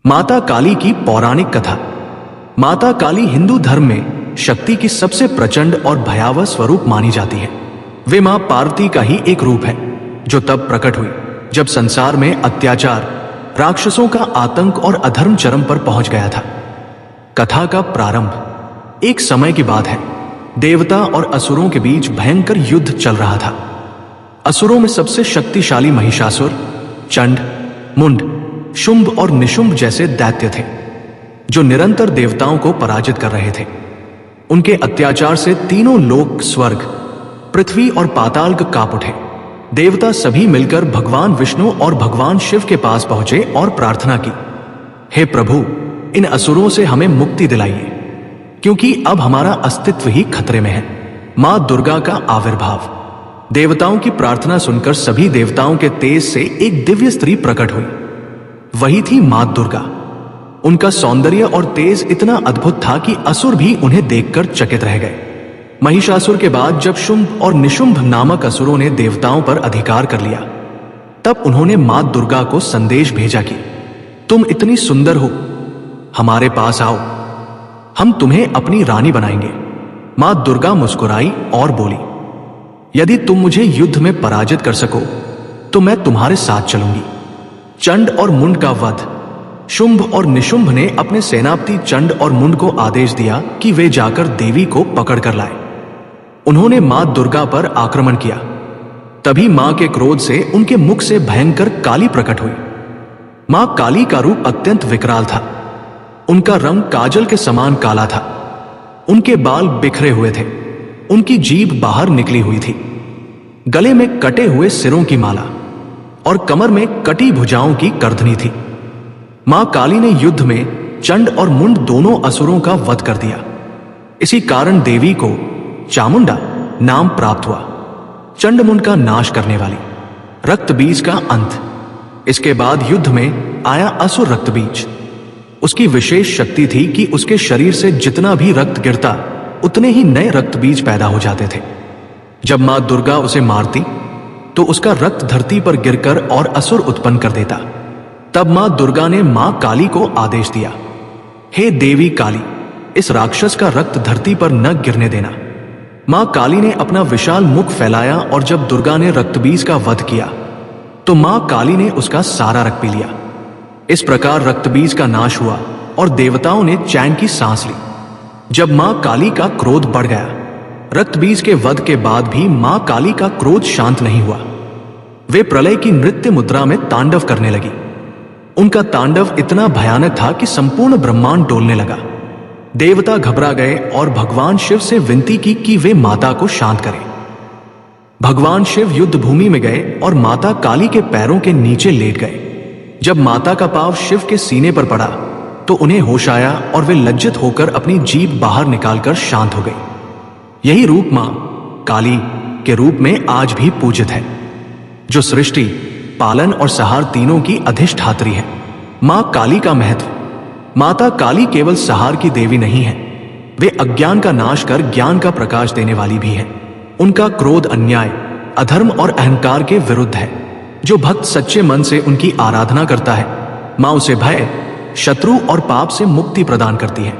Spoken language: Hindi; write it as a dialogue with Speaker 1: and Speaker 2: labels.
Speaker 1: माता काली की पौराणिक कथा। माता काली हिंदू धर्म में शक्ति की सबसे प्रचंड और भयावह स्वरूप मानी जाती है। वे मां पार्वती का ही एक रूप है जो तब प्रकट हुई जब संसार में अत्याचार, राक्षसों का आतंक और अधर्म चरम पर पहुंच गया था। कथा का प्रारंभ एक समय की बात है। देवता और असुरों के बीच भयंकर युद्ध चल रहा था। असुरों में सबसे शक्तिशाली महिषासुर, चंड, मुंड, शुंभ और निशुंभ जैसे दैत्य थे जो निरंतर देवताओं को पराजित कर रहे थे। उनके अत्याचार से तीनों लोक, स्वर्ग, पृथ्वी और पाताल कांप उठे। देवता सभी मिलकर भगवान विष्णु और भगवान शिव के पास पहुंचे और प्रार्थना की, हे प्रभु, इन असुरों से हमें मुक्ति दिलाइए, क्योंकि अब हमारा अस्तित्व ही खतरे में है। मां दुर्गा का आविर्भाव। देवताओं की प्रार्थना सुनकर सभी देवताओं के तेज से एक दिव्य स्त्री प्रकट हुई। वही थी मां दुर्गा। उनका सौंदर्य और तेज इतना अद्भुत था कि असुर भी उन्हें देखकर चकित रह गए। महिषासुर के बाद जब शुंभ और निशुंभ नामक असुरों ने देवताओं पर अधिकार कर लिया, तब उन्होंने मां दुर्गा को संदेश भेजा कि तुम इतनी सुंदर हो, हमारे पास आओ, हम तुम्हें अपनी रानी बनाएंगे। मां दुर्गा मुस्कुराई और बोली, यदि तुम मुझे युद्ध में पराजित कर सको तो मैं तुम्हारे साथ चलूंगी। चंड और मुंड का वध। शुंभ और निशुंभ ने अपने सेनापति चंड और मुंड को आदेश दिया कि वे जाकर देवी को पकड़ कर लाए। उन्होंने मां दुर्गा पर आक्रमण किया। तभी मां के क्रोध से उनके मुख से भयंकर काली प्रकट हुई। मां काली का रूप अत्यंत विकराल था। उनका रंग काजल के समान काला था। उनके बाल बिखरे हुए थे। उनकी जीभ बाहर निकली हुई थी। गले में कटे हुए सिरों की माला और कमर में कटी भुजाओं की करधनी थी। मां काली ने युद्ध में चंड और मुंड दोनों असुरों का वध कर दिया। इसी कारण देवी को चामुंडा नाम प्राप्त हुआ, चंड मुंड का नाश करने वाली। रक्त बीज का अंत। इसके बाद युद्ध में आया असुर रक्त बीज। उसकी विशेष शक्ति थी कि उसके शरीर से जितना भी रक्त गिरता उतने ही नए रक्त बीज पैदा हो जाते थे। जब मां दुर्गा उसे मारती तो उसका रक्त धरती पर गिरकर और असुर उत्पन्न कर देता। तब मां दुर्गा ने मां काली को आदेश दिया, हे देवी काली, इस राक्षस का रक्त धरती पर न गिरने देना। मां काली ने अपना विशाल मुख फैलाया और जब दुर्गा ने रक्तबीज का वध किया तो मां काली ने उसका सारा रक्त पी लिया। इस प्रकार रक्तबीज का नाश हुआ और देवताओं ने चैन की सांस ली। जब मां काली का क्रोध बढ़ गया, रक्तबीज के वध के बाद भी मां काली का क्रोध शांत नहीं हुआ। वे प्रलय की नृत्य मुद्रा में तांडव करने लगी। उनका तांडव इतना भयानक था कि संपूर्ण ब्रह्मांड डोलने लगा। देवता घबरा गए और भगवान शिव से विनती की कि वे माता को शांत करें। भगवान शिव युद्ध भूमि में गए और माता काली के पैरों के नीचे लेट गए। जब माता का पांव शिव के सीने पर पड़ा तो उन्हें होश आया और वे लज्जित होकर अपनी जीभ बाहर निकालकर शांत हो गई। यही रूप मां काली के रूप में आज भी पूजित है, जो सृष्टि, पालन और संहार तीनों की अधिष्ठात्री है। मां काली का महत्व। माता काली केवल संहार की देवी नहीं है, वे अज्ञान का नाश कर ज्ञान का प्रकाश देने वाली भी है। उनका क्रोध अन्याय, अधर्म और अहंकार के विरुद्ध है। जो भक्त सच्चे मन से उनकी आराधना करता है, मां उसे भय, शत्रु और पाप से मुक्ति प्रदान करती है।